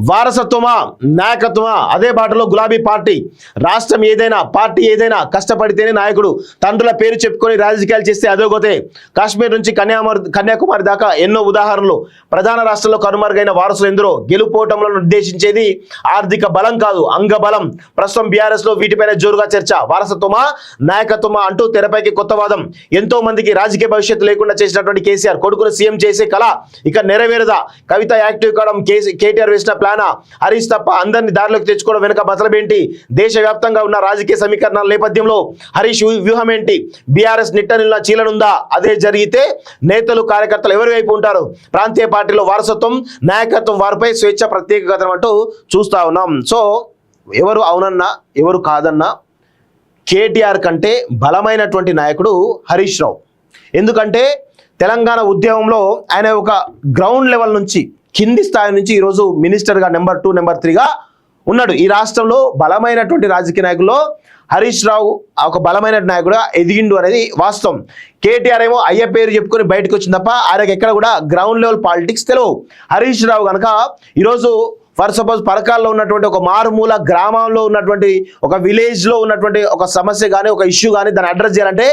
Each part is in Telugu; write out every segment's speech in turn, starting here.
వారసత్వమా నాయకత్వమా? అదే బాటలో గులాబీ పార్టీ. రాష్ట్రం ఏదైనా పార్టీ ఏదైనా కష్టపడితేనే నాయకుడు. తండ్రుల పేరు చెప్పుకొని రాజకీయాలు చేస్తే అదోగతే. కాశ్మీర్ నుంచి కన్యాకుమారి దాకా ఎన్నో ఉదాహరణలు. ప్రధాన రాష్ట్రంలో కనుమరుగైన వారసులు ఎందరో. గెలుపోటములను నిర్దేశించేది ఆర్థిక బలం కాదు, అంగబలం. ప్రస్తుతం బీఆర్ఎస్ లో వీటిపైన జోరుగా చర్చ. వారసత్వమా నాయకత్వమా అంటూ తెరపైకి కొత్త వాదం. ఎంతో మందికి రాజకీయ భవిష్యత్తు లేకుండా చేసినటువంటి కేసీఆర్ కొడుకును సీఎం చేసే కళ ఇక నెరవేరదా? కవిత యాక్టివ్ కావడం కేటీఆర్ వేసిన ప్లానా? హరీష్ తప్ప అందరినీ దారిలోకి తెచ్చుకోవడం వెనుక బతలబేంటి? దేశవ్యాప్తంగా ఉన్న రాజకీయ సమీకరణాల నేపథ్యంలో హరీష్ వ్యూహం ఏంటి? బీఆర్ఎస్ నిట్టనిల్లా చీలనుందా? అదే జరిగితే నేతలు కార్యకర్తలు ఎవరి వైపు ఉంటారు? ప్రాంతీయ పార్టీలో వారసత్వం నాయకత్వం వారిపై స్వేచ్ఛ ప్రత్యేక కథనం అంటూ చూస్తా ఉన్నాం. సో ఎవరు అవునన్నా ఎవరు కాదన్నా కేటీఆర్ కంటే బలమైనటువంటి నాయకుడు హరీష్ రావు. ఎందుకంటే తెలంగాణ ఉద్యమంలో ఆయన ఒక గ్రౌండ్ లెవెల్ నుంచి కింది స్థాయి నుంచి ఈరోజు మినిస్టర్గా నెంబర్ 2 నెంబర్ 3గా ఉన్నాడు. ఈ రాష్ట్రంలో బలమైనటువంటి రాజకీయ నాయకుల్లో హరీష్ రావు ఒక బలమైన నాయకుడుగా ఎదిగిండు అనేది వాస్తవం. కేటీఆర్ ఏమో అయ్య పేరు చెప్పుకొని బయటకు వచ్చింది తప్ప ఆయనకు ఎక్కడ కూడా గ్రౌండ్ లెవెల్ పాలిటిక్స్ తెలియవు. హరీష్ రావు కనుక ఈరోజు ఫర్ సపోజ్ పరకాల్లో ఉన్నటువంటి ఒక మారుమూల గ్రామంలో ఉన్నటువంటి ఒక విలేజ్లో ఉన్నటువంటి ఒక సమస్య కానీ ఒక ఇష్యూ కానీ దాన్ని అడ్రస్ చేయాలంటే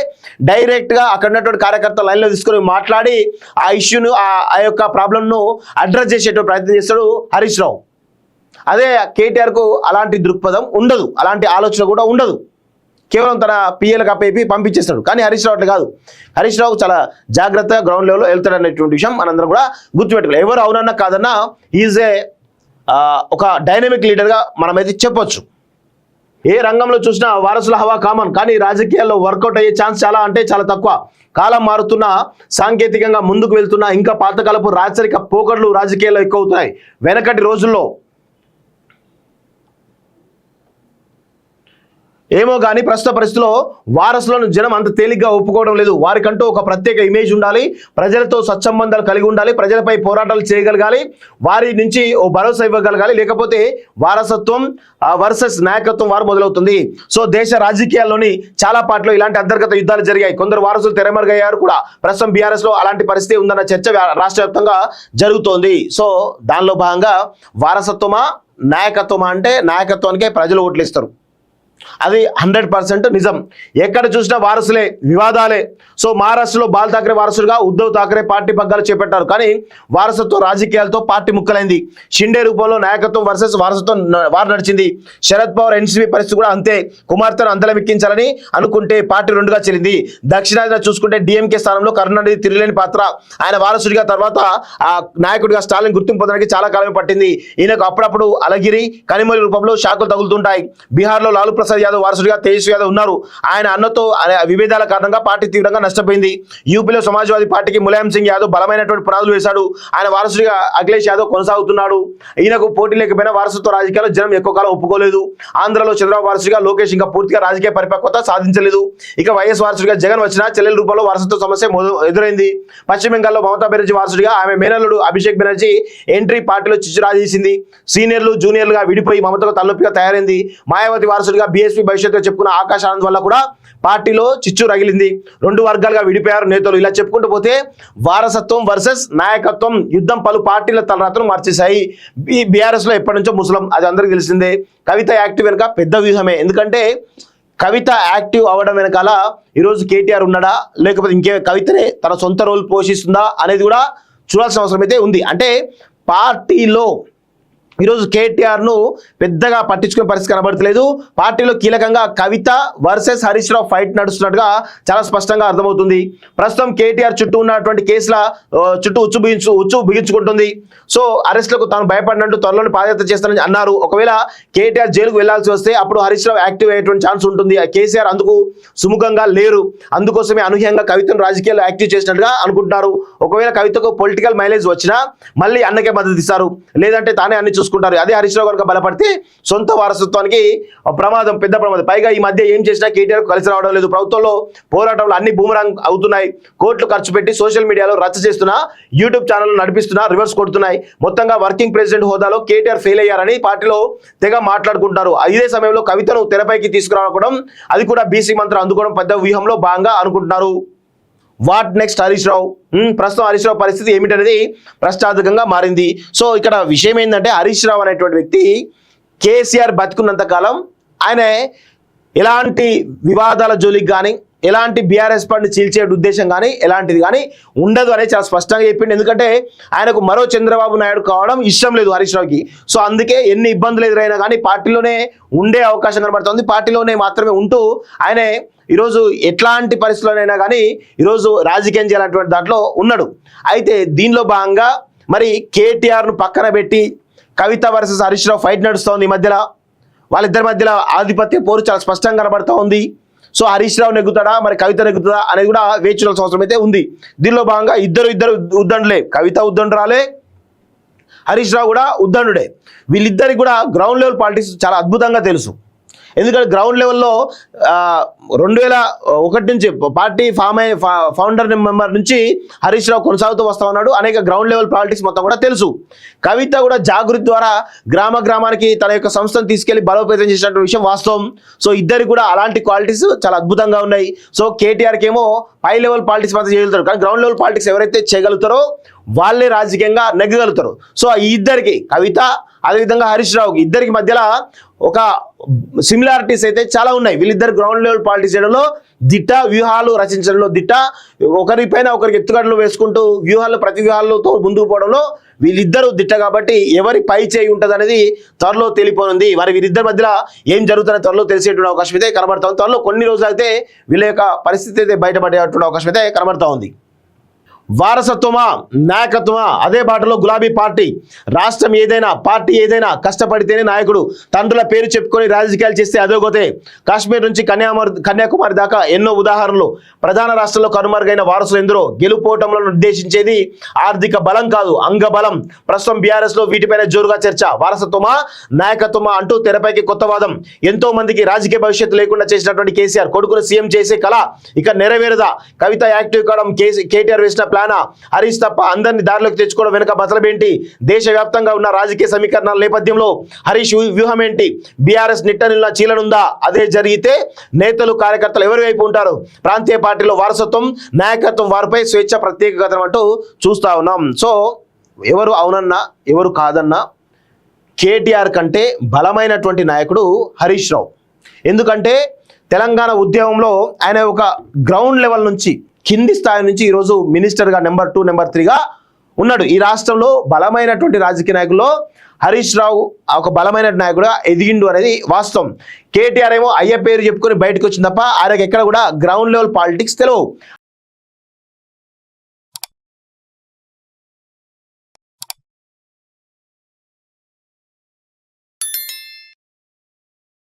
డైరెక్ట్గా అక్కడ ఉన్నటువంటి కార్యకర్త లైన్లో తీసుకొని మాట్లాడి ఆ ఇష్యూను ఆ యొక్క ప్రాబ్లంను అడ్రస్ చేసేటువంటి ప్రయత్నం చేస్తాడు హరీష్ రావు. అదే కేటీఆర్కు అలాంటి దృక్పథం ఉండదు, అలాంటి ఆలోచన కూడా ఉండదు. కేవలం తన పిఎలకు అప్పేపి పంపించేస్తాడు. కానీ హరీష్ రావు అట్లా కాదు. హరీష్ రావు చాలా జాగ్రత్తగా గ్రౌండ్ లెవెల్లో వెళ్తాడు అనేటువంటి విషయం మనందరం కూడా గుర్తుపెట్టుకోవాలి. ఎవరు అవునన్నా కాదన్నా ఈజ్ ఏ ఒక డైనమిక్ లీడర్గా మనమైతే చెప్పొచ్చు. ఏ రంగంలో చూసినా వారసుల హవా కామన్. కానీ రాజకీయాల్లో వర్కౌట్ అయ్యే ఛాన్స్ చాలా అంటే చాలా తక్కువ. కాలం మారుతున్నా, సాంకేతికంగా ముందుకు వెళ్తున్నా, ఇంకా పాతకాలపు రాచరిక పోకడలు రాజకీయాల్లో ఎక్కువ అవుతున్నాయి. వెనకటి రోజుల్లో ఏమో కానీ ప్రస్తుత పరిస్థితిలో వారసులను జనం అంత తేలిగ్గా ఒప్పుకోవడం లేదు. వారికంటూ ఒక ప్రత్యేక ఇమేజ్ ఉండాలి, ప్రజలతో సత్సంబంధాలు కలిగి ఉండాలి, ప్రజలపై పోరాటాలు చేయగలగాలి, వారి నుంచి ఓ భరోసా ఇవ్వగలగాలి. లేకపోతే వారసత్వం వర్సెస్ నాయకత్వం వారు మొదలవుతుంది. సో దేశ రాజకీయాల్లోని చాలా పార్టీలో ఇలాంటి అంతర్గత యుద్ధాలు జరిగాయి. కొందరు వారసులు తెరమరుగయ్యారు కూడా. ప్రస్తుతం బీఆర్ఎస్ లో అలాంటి పరిస్థితి ఉందన్న చర్చ రాష్ట్ర వ్యాప్తంగా జరుగుతోంది. సో దానిలో భాగంగా వారసత్వమా నాయకత్వమా అంటే నాయకత్వానికే ప్రజలు ఓట్లు ఇస్తారు. అది 100% నిజం. ఎక్కడ చూసినా వారసులే, వివాదాలే. సో మహారాష్ట్రలో బాల్ ఠాక్రే వారసుడుగా ఉద్ధవ్ ఠాక్రే పార్టీ పగ్గాలు చేపట్టారు. కానీ వారసత్వ రాజకీయాలతో పార్టీ ముక్కలైంది. షిండే రూపంలో నాయకత్వం వర్సెస్ వారసత్వం వారు నడిచింది. శరద్ పవార్ ఎన్సీపీ పరిస్థితి కూడా అంతే. కుమార్తెను అంతలమెక్కించాలని అనుకుంటే పార్టీ రెండుగా చెల్లింది. దక్షిణాదిన చూసుకుంటే డిఎంకే స్థానంలో కరుణానిధి తిరిగిలేని పాత్ర. ఆయన వారసుడిగా తర్వాత ఆ నాయకుడిగా స్టాలిన్ గుర్తింపు పొందడానికి చాలా కాలమే పట్టింది. ఈయనకు అప్పుడప్పుడు అలగిరి కనిమొలి రూపంలో షాకులు తగులుతుంటాయి. బీహార్లో లాలూ ప్రసాద్ యాదవ్ వారసుడిగా తేజస్వి యాదవ్ ఉన్నారు. ఆయన అన్నతో విభేదాల కారణంగా పార్టీ తీవ్రంగా నష్టపోయింది. యూపీలో సమాజ్వాదీ పార్టీకి ములాయం సింగ్ యాదవ్ బలమైనటువంటి పునాదులు వేశాడు. ఆయన వారసుడిగా అఖిలేష్ యాదవ్ కొనసాగుతున్నాడు. ఈయనకు పోటీ లేకపోయినా వారసత్వ రాజకీయాలు జనం ఎక్కువ కాలం ఒప్పుకోలేదు. ఆంధ్రలో చంద్రబాబు వారసుడిగా లోకేష్ ఇంకా పూర్తిగా రాజకీయ పరిపక్వత సాధించలేదు. ఇక వైఎస్ వారసుడిగా జగన్ వచ్చినా చెల్లెల రూపంలో వారసత్వ సమస్య ఎదురైంది. పశ్చిమ బెంగాల్లో మమతా బెనర్జీ వారసుడిగా ఆమె మేనల్లుడు అభిషేక్ బెనర్జీ ఎంట్రీ పార్టీలో చిచ్చురాజేసింది. సీనియర్లు జూనియర్లుగా విడిపోయి మమతకు తలనొప్పిగా తయారైంది. మాయావతి వారసుడిగా బీఎస్పీ భవిష్యత్తులో చెప్పుకున్న ఆకాశ ఆనంద్ వల్ల కూడా పార్టీలో చిచ్చు రగిలింది. రెండు వర్గాలుగా విడిపోయారు నేతలు. ఇలా చెప్పుకుంటూ పోతే వారసత్వం వర్సెస్ నాయకత్వం యుద్ధం పలు పార్టీల తలరాతను మార్చేశాయి. ఈ బీఆర్ఎస్ లో ఎప్పటి నుంచో ముసలం, అది అందరికీ తెలిసిందే. కవిత యాక్టివ్ వెనుక పెద్ద వ్యూహమే. ఎందుకంటే కవిత యాక్టివ్ అవ్వడం వెనకాల ఈరోజు కేటీఆర్ ఉన్నాడా, లేకపోతే ఇంకే కవితనే తన సొంత రోల్ పోషిస్తుందా అనేది కూడా చూడాల్సిన అవసరం అయితే ఉంది. అంటే పార్టీలో ఈరోజు కేటీఆర్ను పెద్దగా పట్టించుకునే పరిస్థితి కనబడతలేదు. పార్టీలో కీలకంగా కవిత వర్సెస్ హరీష్ రావు ఫైట్ నడుస్తున్నట్టుగా చాలా స్పష్టంగా అర్థమవుతుంది. ప్రస్తుతం కేటీఆర్ చుట్టూ ఉన్నటువంటి కేసుల చుట్టూ ఉచ్చు బిగించుకుంటుంది. సో అరెస్టులకు తాను భయపడినట్టు త్వరలోనే పాదయాత్ర చేస్తానని అన్నారు. ఒకవేళ కేటీఆర్ జైలుకు వెళ్లాల్సి వస్తే అప్పుడు హరీష్ రావు యాక్టివ్ అయ్యేటువంటి ఛాన్స్ ఉంటుంది. కేసీఆర్ అందుకు సుముఖంగా లేరు. అందుకోసమే అనూహ్యంగా కవితను రాజకీయాల్లో యాక్టివ్ చేసినట్టుగా అనుకుంటున్నారు. ఒకవేళ కవితకు పొలిటికల్ మైలేజ్ వచ్చినా మళ్ళీ అన్నకే మద్దతు ఇస్తారు, లేదంటే తానే అన్ని చూసుకుంటారు. అదే హరీష్ రావు కనుక బలపడితే సొంత వారసత్వానికి ప్రమాదం, పెద్ద ప్రమాదం. పైగా ఈ మధ్య ఏం చేసినా కేటీఆర్ కలిసి రావడం లేదు. ప్రభుత్వంలో పోరాటంలో అన్ని బూమరాంగ్ అవుతున్నాయి. కోట్లు ఖర్చు పెట్టి సోషల్ మీడియాలో రచ్చ చేస్తున్నా, యూట్యూబ్ ఛానల్ నడిపిస్తున్నా, రివర్స్ కొడుతున్నాయి. మొత్తంగా వర్కింగ్ ప్రెసిడెంట్ హోదాలో కేటీఆర్ ఫెయిల్ అయ్యారని పార్టీలో తెగ మాట్లాడుకుంటారు. ఇదే సమయంలో కవితను తెరపైకి తీసుకురావడం, అది కూడా బీసీ మంత్రం అందుకోవడం పెద్ద వ్యూహంలో భాగంగా అనుకుంటున్నారు. What next Harish Rao? ప్రస్తుతం హరీష్ రావు పరిస్థితి ఏమిటనేది ప్రశ్నార్థకంగా మారింది. సో ఇక్కడ విషయం ఏంటంటే హరీష్ రావు అనేటువంటి వ్యక్తి కేసీఆర్ బతుకున్నంత కాలం ఆయన ఎలాంటి వివాదాల జోలికి కానీ ఎలాంటి బీఆర్ఎస్ పార్టీ చీల్చే ఉద్దేశం కానీ ఎలాంటిది కానీ ఉండదు అనేది చాలా స్పష్టంగా చెప్పిండు. ఎందుకంటే ఆయనకు మరో చంద్రబాబు నాయుడు కావడం ఇష్టం లేదు హరీష్ రావుకి. సో అందుకే ఎన్ని ఇబ్బందులు ఎదురైనా కానీ పార్టీలోనే ఉండే అవకాశం కనబడుతుంది. పార్టీలోనే మాత్రమే ఉంటూ ఆయన ఈరోజు ఎట్లాంటి పరిస్థితుల్లోనైనా కానీ ఈరోజు రాజకీయం చేయాలన్నటువంటి దాంట్లో ఉన్నాడు. అయితే దీనిలో భాగంగా మరి కేటీఆర్ను పక్కన పెట్టి కవిత వర్సెస్ హరీష్ రావు ఫైట్ నడుస్తోంది. ఈ మధ్యలో వాళ్ళిద్దరి మధ్యలో ఆధిపత్య పోరు చాలా స్పష్టంగా కనబడుతూ ఉంది. సో హరీష్ రావు నెగ్గుతాడా మరి కవిత నెగ్గుతుందా అనేది కూడా వేచి చూడాల్సిన అవసరం అయితే ఉంది. దీనిలో భాగంగా ఇద్దరు ఉద్దండులే, కవిత ఉద్దండురాలే, హరీష్ రావు కూడా ఉద్దండుడే. వీళ్ళిద్దరికి కూడా గ్రౌండ్ లెవెల్ పాలిటిక్స్ చాలా అద్భుతంగా తెలుసు. ఎందుకంటే గ్రౌండ్ లెవెల్లో 2001 నుంచి పార్టీ ఫౌండర్ మెంబర్ నుంచి హరీష్ రావు కొనసాగుతూ వస్తా ఉన్నాడు. అనేక గ్రౌండ్ లెవెల్ పాలిటిక్స్ మొత్తం కూడా తెలుసు. కవిత కూడా జాగృతి ద్వారా గ్రామానికి తన యొక్క సంస్థను తీసుకెళ్లి బలోపేతం చేసినటువంటి విషయం వాస్తవం. సో ఇద్దరికి కూడా అలాంటి క్వాలిటీస్ చాలా అద్భుతంగా ఉన్నాయి. సో కేటీఆర్కి ఏమో పై లెవెల్ పాలిటిక్స్ మాత్రం చేయగలుగుతారు, కానీ గ్రౌండ్ లెవెల్ పాలిటిక్స్ ఎవరైతే చేయగలుగుతారో వాళ్ళే రాజకీయంగా నెగ్గగలుగుతారు. సో ఈ ఇద్దరికి కవిత అదేవిధంగా హరీష్ రావుకి ఇద్దరికి మధ్యలో ఒక సిమిలారిటీస్ అయితే చాలా ఉన్నాయి. వీళ్ళిద్దరు గ్రౌండ్ లెవెల్ పాలిటిక్స్ చేయడంలో దిట్ట, వ్యూహాలు రచించడంలో దిట్ట, ఒకరిపైన ఒకరికి ఎత్తుగడలు వేసుకుంటూ ప్రతి వ్యూహాలతో ముందుకు పోవడంలో వీళ్ళిద్దరూ దిట్ట. కాబట్టి ఎవరి పై చేయి ఉంటుంది అనేది త్వరలో తెలిపోనుంది. మరి వీరిద్దరి మధ్యలో ఏం జరుగుతుందో త్వరలో తెలిసేటువంటి అవకాశం అయితే కనబడతా ఉంది. త్వరలో కొన్ని రోజులు అయితే వీళ్ళ యొక్క పరిస్థితి అయితే బయటపడేటువంటి అవకాశం అయితే కనబడతా ఉంది. వారసత్వమా నాయకత్వమా? అదే బాటలో గులాబీ పార్టీ. రాష్ట్రం ఏదైనా పార్టీ ఏదైనా కష్టపడితేనే నాయకుడు. తండ్రుల పేరు చెప్పుకొని రాజకీయాలు చేస్తే అదోగతే. కాశ్మీర్ నుంచి కన్యాకుమారి దాకా ఎన్నో ఉదాహరణలు. ప్రధాన రాష్ట్రంలో కనుమరుగైన వారసులు ఎందరో. గెలుపోటములను నిర్దేశించేది ఆర్థిక బలం కాదు, అంగబలం. ప్రస్తుతం బీఆర్ఎస్ లో వీటిపైన జోరుగా చర్చ. వారసత్వమా నాయకత్వమా అంటూ తెరపైకి కొత్త వాదం. ఎంతో మందికి రాజకీయ భవిష్యత్తు లేకుండా చేసినటువంటి కేసీఆర్ కొడుకును సీఎం చేసే కళ ఇక నెరవేరదా? కవిత యాక్టివ్ కావడం కేటీఆర్ వేసిన ప్లానా? హరీష్ తప్ప అందరినీ దారిలోకి తెచ్చుకోవడం వెనుక బసలబేంటి? దేశవ్యాప్తంగా ఉన్న రాజకీయ సమీకరణాల నేపథ్యంలో హరీష్ వ్యూహం ఏంటి? బీఆర్ఎస్ నిట్టనిల్లా చీలనుందా? అదే జరిగితే నేతలు కార్యకర్తలు ఎవరి వైపు ఉంటారు? ప్రాంతీయ పార్టీలో వారసత్వం నాయకత్వం వారిపై స్వేచ్ఛ ప్రత్యేక కథనం అంటూ చూస్తా ఉన్నాం. సో ఎవరు అవునన్నా ఎవరు కాదన్నా కేటీఆర్ కంటే బలమైనటువంటి నాయకుడు హరీష్ రావు. ఎందుకంటే తెలంగాణ ఉద్యమంలో ఆయన ఒక గ్రౌండ్ లెవెల్ నుంచి కింది స్థాయి నుంచి ఈరోజు మినిస్టర్గా నెంబర్ 2 నెంబర్ 3గా ఉన్నాడు. ఈ రాష్ట్రంలో బలమైనటువంటి రాజకీయ నాయకుల్లో హరీష్ రావు ఒక బలమైన నాయకుడుగా ఎదిగిండు అనేది వాస్తవం. కేటీఆర్ ఏమో అయ్య పేరు చెప్పుకొని బయటకు వచ్చింది తప్ప ఆయనకు ఎక్కడ కూడా గ్రౌండ్ లెవెల్ పాలిటిక్స్ తెలియవు.